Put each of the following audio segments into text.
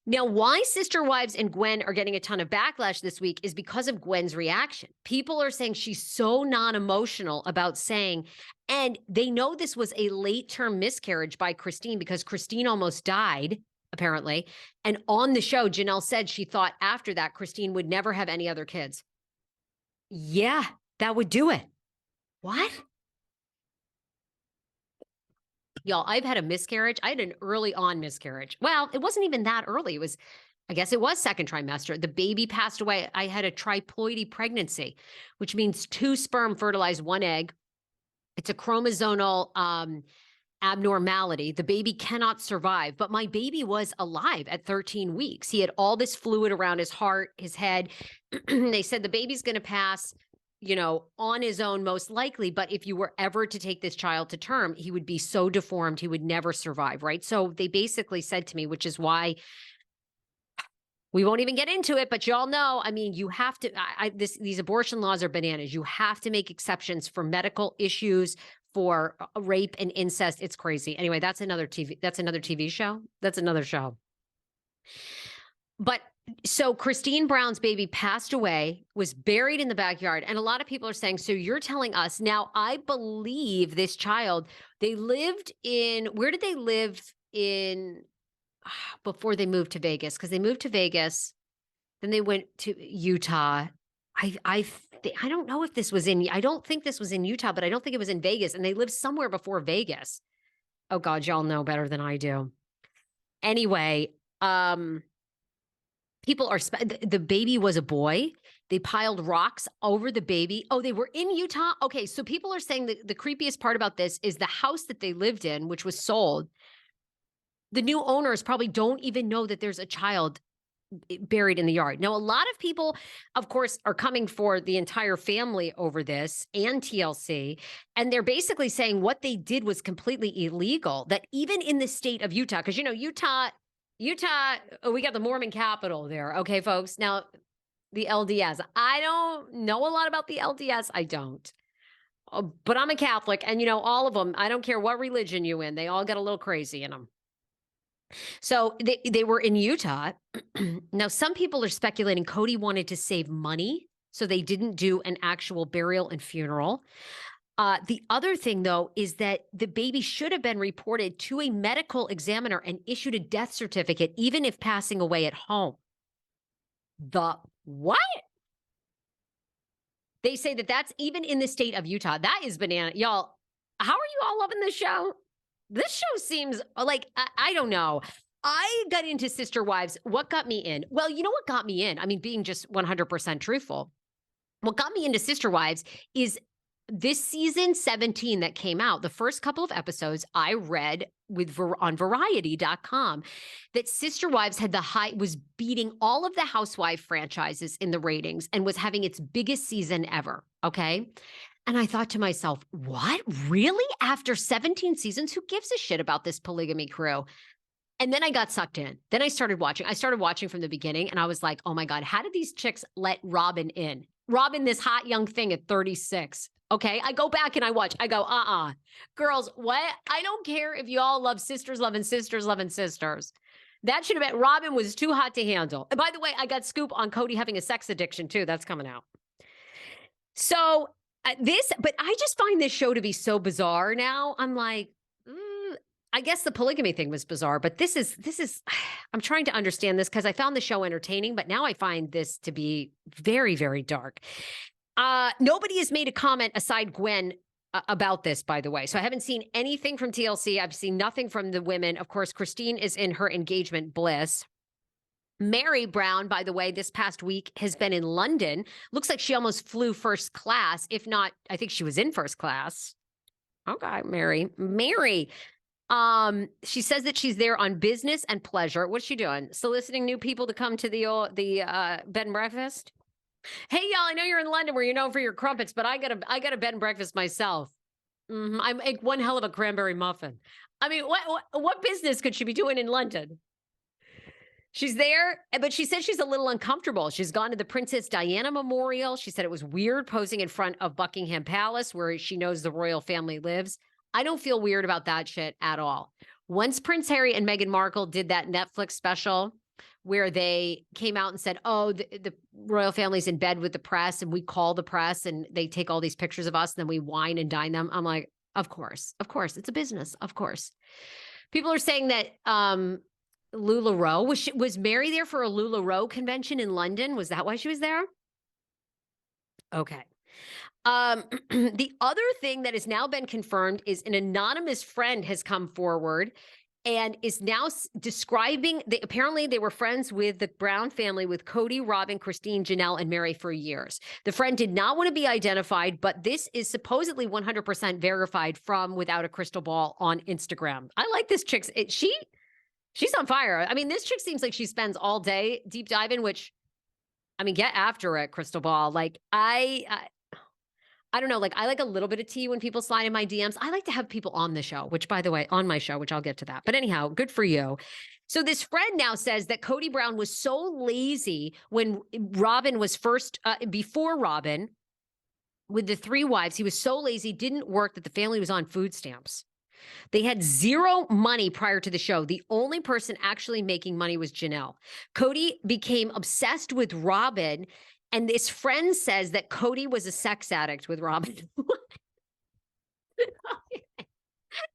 Now, why Sister Wives and Gwen are getting a ton of backlash this week is because of Gwen's reaction. People are saying she's so non-emotional about saying, and they know this was a late-term miscarriage by Christine because Christine almost died, apparently. And on the show, Janelle said she thought after that, Christine would never have any other kids. Yeah, that would do it. What? Y'all, I've had a miscarriage. I had an early on miscarriage. Well, it wasn't even that early. I guess it was second trimester. The baby passed away. I had a triploidy pregnancy, which means 2 sperm fertilize 1 egg. It's a chromosomal abnormality. The baby cannot survive, but my baby was alive at 13 weeks. He had all this fluid around his heart, his head. They said the baby's going to pass, on his own, most likely. But if you were ever to take this child to term, he would be so deformed, he would never survive, right? So they basically said to me, which is why we won't even get into it, but y'all know, I mean, you have to, these abortion laws are bananas. You have to make exceptions for medical issues, for rape and incest. It's crazy. Anyway, that's another TV show. That's another show. But so Christine Brown's baby passed away, was buried in the backyard. And a lot of people are saying, so you're telling us now, I believe this child, they lived in, where did they live in before they moved to Vegas? Because they moved to Vegas, then they went to Utah. I don't know if this was I don't think this was in Utah, but I don't think it was in Vegas. And they lived somewhere before Vegas. Oh God, y'all know better than I do. Anyway, people are, the baby was a boy. They piled rocks over the baby. Oh, they were in Utah? Okay, so people are saying that the creepiest part about this is the house that they lived in, which was sold. The new owners probably don't even know that there's a child buried in the yard. Now, a lot of people, of course, are coming for the entire family over this and TLC. And they're basically saying what they did was completely illegal, that even in the state of Utah, because, Utah, we got the Mormon capital there. Okay, folks. Now, the LDS. I don't know a lot about the LDS. I don't. But I'm a Catholic. And, all of them, I don't care what religion you're in, they all get a little crazy in them. So they were in Utah. Now, some people are speculating Kody wanted to save money, so they didn't do an actual burial and funeral. The other thing, though, is that the baby should have been reported to a medical examiner and issued a death certificate, even if passing away at home. The what? They say that that's even in the state of Utah. That is banana. Y'all, how are you all loving this show? This show seems like, I don't know. I got into Sister Wives. What got me in? Well, you know what got me in? I mean, being just 100% truthful. What got me into Sister Wives is this season 17 that came out, the first couple of episodes I read on Variety.com that Sister Wives was beating all of the Housewife franchises in the ratings and was having its biggest season ever. Okay. And I thought to myself, what? Really? After 17 seasons, who gives a shit about this polygamy crew? And then I got sucked in. Then I started watching. I started watching from the beginning and I was like, oh my God, how did these chicks let Robin in? Robin, this hot young thing at 36. Okay. I go back and I watch. I go, girls, what? I don't care if you all love sisters loving sisters loving sisters. That should have been, Robin was too hot to handle. And by the way, I got scoop on Kody having a sex addiction too. That's coming out. So, but I just find this show to be so bizarre now. I'm like, I guess the polygamy thing was bizarre, but this is, I'm trying to understand this because I found the show entertaining, but now I find this to be very, very dark. Nobody has made a comment aside Gwen about this, by the way. So I haven't seen anything from TLC. I've seen nothing from the women. Of course, Christine is in her engagement bliss. Mary Brown, by the way, this past week has been in London. Looks like she almost flew first class. If not, I think she was in first class. Okay, Mary. She says that she's there on business and pleasure. What's she doing? Soliciting new people to come to the bed and breakfast? Hey, y'all, I know you're in London where you're known for your crumpets, but I got a bed and breakfast myself. I make one hell of a cranberry muffin. I mean, what business could she be doing in London? She's there, but she said she's a little uncomfortable. She's gone to the Princess Diana Memorial. She said it was weird posing in front of Buckingham Palace where she knows the royal family lives. I don't feel weird about that shit at all. Once Prince Harry and Meghan Markle did that Netflix special, where they came out and said, oh, the royal family's in bed with the press and we call the press and they take all these pictures of us and then we wine and dine them. I'm like, of course, it's a business. Of course. People are saying that LuLaRoe, was Mary there for a LuLaRoe convention in London? Was that why she was there? Okay. The other thing that has now been confirmed is an anonymous friend has come forward and is now describing, apparently they were friends with the Brown family, with Kody, Robin, Christine, Janelle, and Mary for years. The friend did not want to be identified, but this is supposedly 100% verified from Without a Crystal Ball on Instagram. I like this chick. She's on fire. I mean, this chick seems like she spends all day deep diving, which, I mean, get after it, Crystal Ball. Like, I don't know, like I like a little bit of tea when people slide in my DMs. I like to have people on the show, which by the way, on my show, which I'll get to that. But anyhow, good for you. So this friend now says that Kody Brown was so lazy when Robin was first, before Robin, with the 3 wives, he was so lazy, didn't work, that the family was on food stamps. They had zero money prior to the show. The only person actually making money was Janelle. Kody became obsessed with Robin. And this friend says that Kody was a sex addict with Robin. No,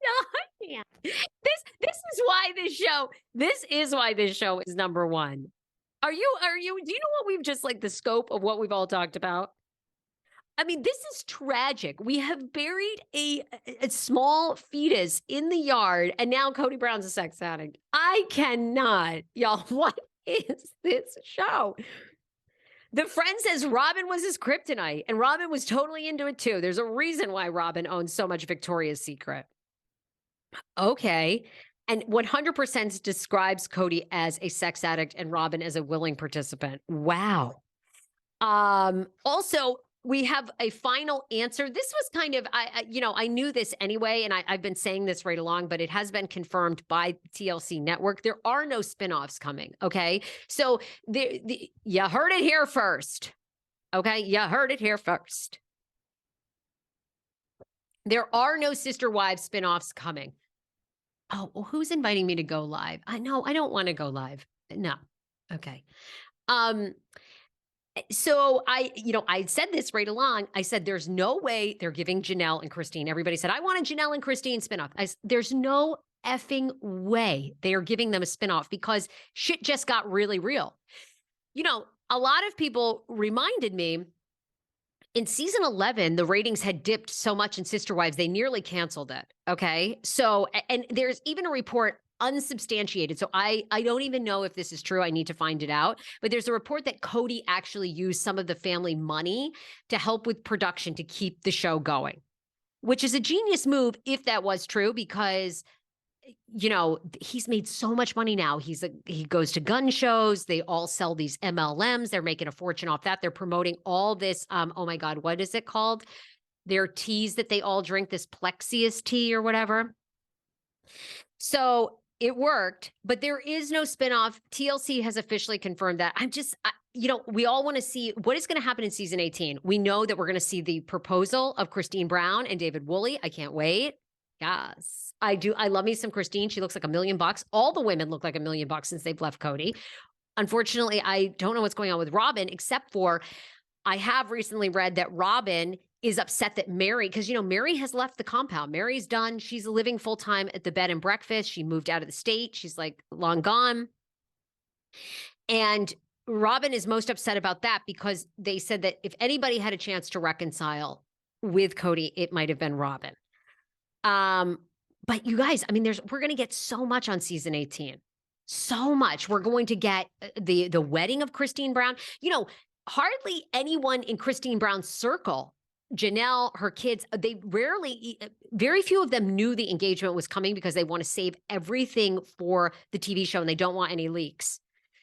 I can't. This is why this show is number one. Do you know what we've just like the scope of what we've all talked about? I mean, this is tragic. We have buried a small fetus in the yard, and now Kody Brown's a sex addict. I cannot. Y'all, what is this show? The friend says Robin was his kryptonite, and Robin was totally into it too. There's a reason why Robin owns so much Victoria's Secret. Okay. And 100% describes Kody as a sex addict and Robin as a willing participant. Wow. Also, we have a final answer. This was kind of, I knew this anyway, and I've been saying this right along, but it has been confirmed by TLC Network. There are no spinoffs coming, okay? So you heard it here first, okay? You heard it here first. There are no Sister Wives spinoffs coming. Oh, well, who's inviting me to go live? I know, I don't want to go live. No. Okay. So I said this right along. I said, there's no way they're giving Janelle and Christine. Everybody said, I want a Janelle and Christine spinoff. There's no effing way they are giving them a spinoff because shit just got really real. You know, a lot of people reminded me in season 11, the ratings had dipped so much in Sister Wives, they nearly canceled it. Okay. So, and there's even a report unsubstantiated. So I don't even know if this is true. I need to find it out. But there's a report that Kody actually used some of the family money to help with production to keep the show going, which is a genius move if that was true, because, you know, he's made so much money now. He goes to gun shows. They all sell these MLMs. They're making a fortune off that. They're promoting all this. Oh my God, what is it called? Their teas that they all drink, this Plexius tea or whatever. So it worked, but there is no spinoff. TLC has officially confirmed that. We all want to see what is going to happen in season 18. We know that we're going to see the proposal of Christine Brown and David Woolley. I can't wait. Yes, I do. I love me some Christine. She looks like $1 million. All the women look like $1 million since they've left Kody. Unfortunately, I don't know what's going on with Robin, except for I have recently read that Robin is upset that Mary, because, you know, Mary has left the compound. Mary's done. She's living full time at the bed and breakfast. She moved out of the state. She's like long gone. And Robin is most upset about that because they said that if anybody had a chance to reconcile with Kody, it might have been Robin. But you guys, I mean, we're going to get so much on season 18. So much. We're going to get the wedding of Christine Brown. You know, hardly anyone in Christine Brown's circle, Janelle, her kids, very few of them knew the engagement was coming because they want to save everything for the TV show and they don't want any leaks.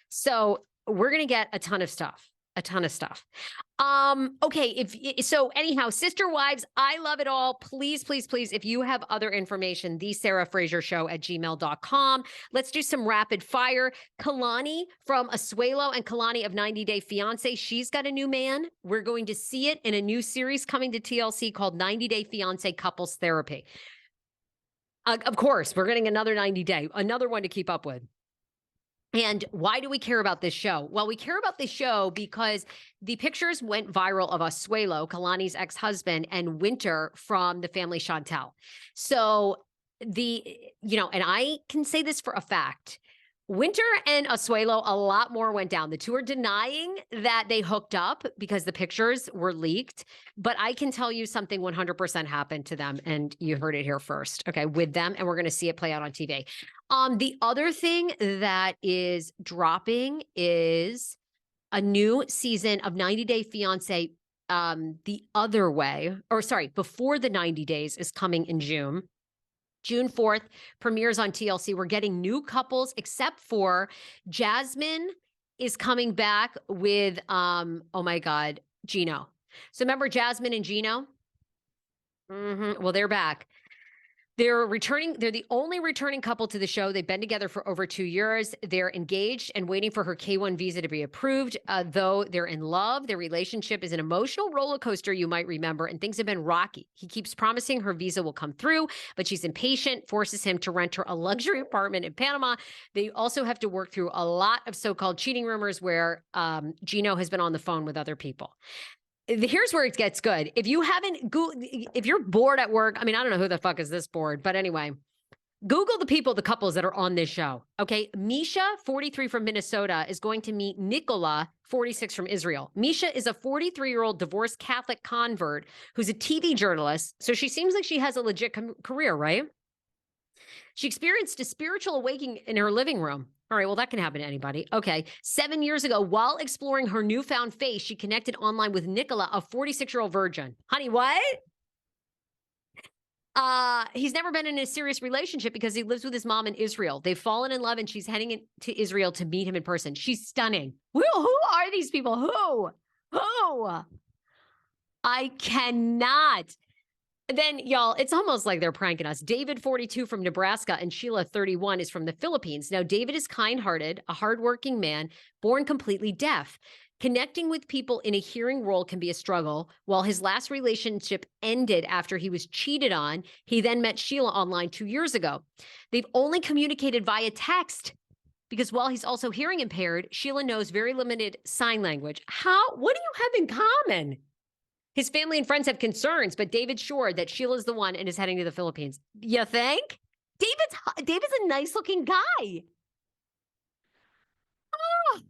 So we're going to get a ton of stuff. Okay. So anyhow, Sister Wives, I love it all. Please, please, please, if you have other information, the Sarah Fraser Show at gmail.com. Let's do some rapid fire. Kalani from Asuelo and Kalani of 90 Day Fiance. She's got a new man. We're going to see it in a new series coming to TLC called 90 Day Fiance Couples Therapy. Of course, we're getting another 90 Day, another one to keep up with. And why do we care about this show? Well, we care about this show because the pictures went viral of Asuelo, Kalani's ex-husband, and Winter from the family Chantel. So and I can say this for a fact. Winter and Asuelo, a lot more went down. The two are denying that they hooked up because the pictures were leaked. But I can tell you something 100% happened to them. And you heard it here first, okay, with them. And we're going to see it play out on TV. The other thing that is dropping is a new season of 90 Day Fiancé. The other way, before the 90 days is coming in June. June 4th premieres on TLC. We're getting new couples, except for Jasmine is coming back with, oh my God, Gino. So remember Jasmine and Gino? Well, they're back. They're returning. They're the only returning couple to the show. They've been together for over 2 years. They're engaged and waiting for her K-1 visa to be approved. Though they're in love, their relationship is an emotional roller coaster, you might remember, and things have been rocky. He keeps promising her visa will come through, but she's impatient, forces him to rent her a luxury apartment in Panama. They also have to work through a lot of so-called cheating rumors where Gino has been on the phone with other people. Here's where it gets good. If you're bored at work, I mean, I don't know who the fuck is this bored, but anyway, Google the couples that are on this show. Okay. Misha, 43 from Minnesota, is going to meet Nicola, 46 from Israel. Misha is a 43-year-old divorced Catholic convert who's a TV journalist. So she seems like she has a legit career, right? She experienced a spiritual awakening in her living room. All right, well, that can happen to anybody. Okay. 7 years ago, while exploring her newfound faith, she connected online with Nicola, a 46-year-old virgin. Honey, what? He's never been in a serious relationship because he lives with his mom in Israel. They've fallen in love and she's heading to Israel to meet him in person. She's stunning. Who are these people? Who? I cannot. Then, y'all, it's almost like they're pranking us. David, 42 from Nebraska, and Sheila, 31, is from the Philippines. Now, David is kind-hearted, a hardworking man, born completely deaf. Connecting with people in a hearing role can be a struggle. While his last relationship ended after he was cheated on, he then met Sheila online 2 years ago. They've only communicated via text because while he's also hearing impaired, Sheila knows very limited sign language. What do you have in common? His family and friends have concerns, but David's sure that Sheila's the one and is heading to the Philippines. You think? David's a nice-looking guy. Oh,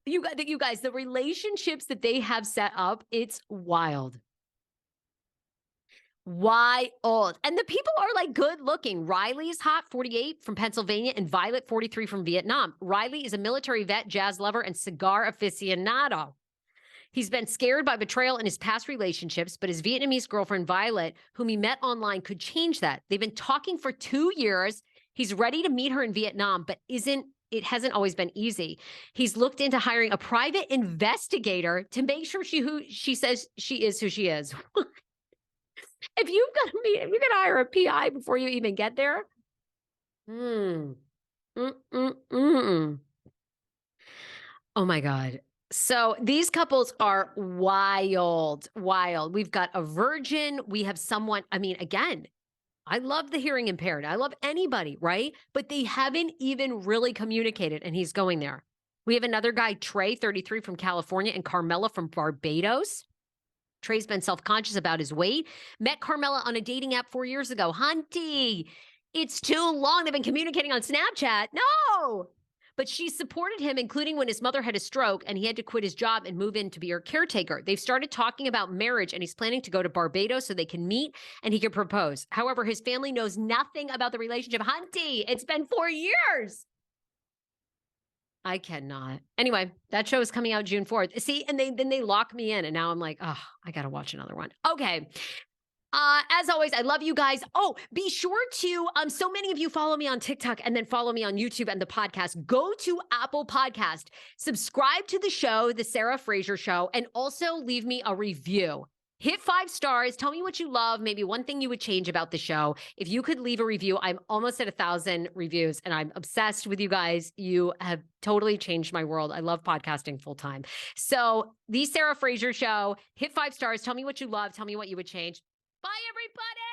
you guys, the relationships that they have set up, it's wild. Wild. And the people are like good-looking. Riley is hot, 48 from Pennsylvania, and Violet, 43 from Vietnam. Riley is a military vet, jazz lover, and cigar aficionado. He's been scared by betrayal in his past relationships, but his Vietnamese girlfriend, Violet, whom he met online, could change that. They've been talking for 2 years. He's ready to meet her in Vietnam, but it hasn't always been easy. He's looked into hiring a private investigator to make sure she says she is who she is. If you got to hire a PI before you even get there. Oh my God. So these couples are wild. We've got a virgin. We have someone, I mean, again, I love the hearing impaired. I love anybody, right? But they haven't even really communicated, and he's going there. We have another guy, Trey, 33 from California, and Carmela from Barbados. Trey's been self-conscious about his weight. Met Carmela on a dating app 4 years ago. Hunty, it's too long. They've been communicating on Snapchat. No! But she supported him, including when his mother had a stroke and he had to quit his job and move in to be her caretaker. They've started talking about marriage, and he's planning to go to Barbados so they can meet and he can propose. However, his family knows nothing about the relationship. Hunty, it's been 4 years. I cannot. Anyway, that show is coming out June 4th. See, and then they lock me in, and now I'm like, oh, I got to watch another one. Okay. As always, I love you guys. Oh, be sure to, so many of you follow me on TikTok and then follow me on YouTube and the podcast. Go to Apple Podcast, subscribe to the show, The Sarah Fraser Show, and also leave me a review. Hit 5 stars. Tell me what you love. Maybe one thing you would change about the show. If you could leave a review, I'm almost at 1,000 reviews and I'm obsessed with you guys. You have totally changed my world. I love podcasting full time. So The Sarah Fraser Show, hit 5 stars. Tell me what you love. Tell me what you would change. Bye, everybody.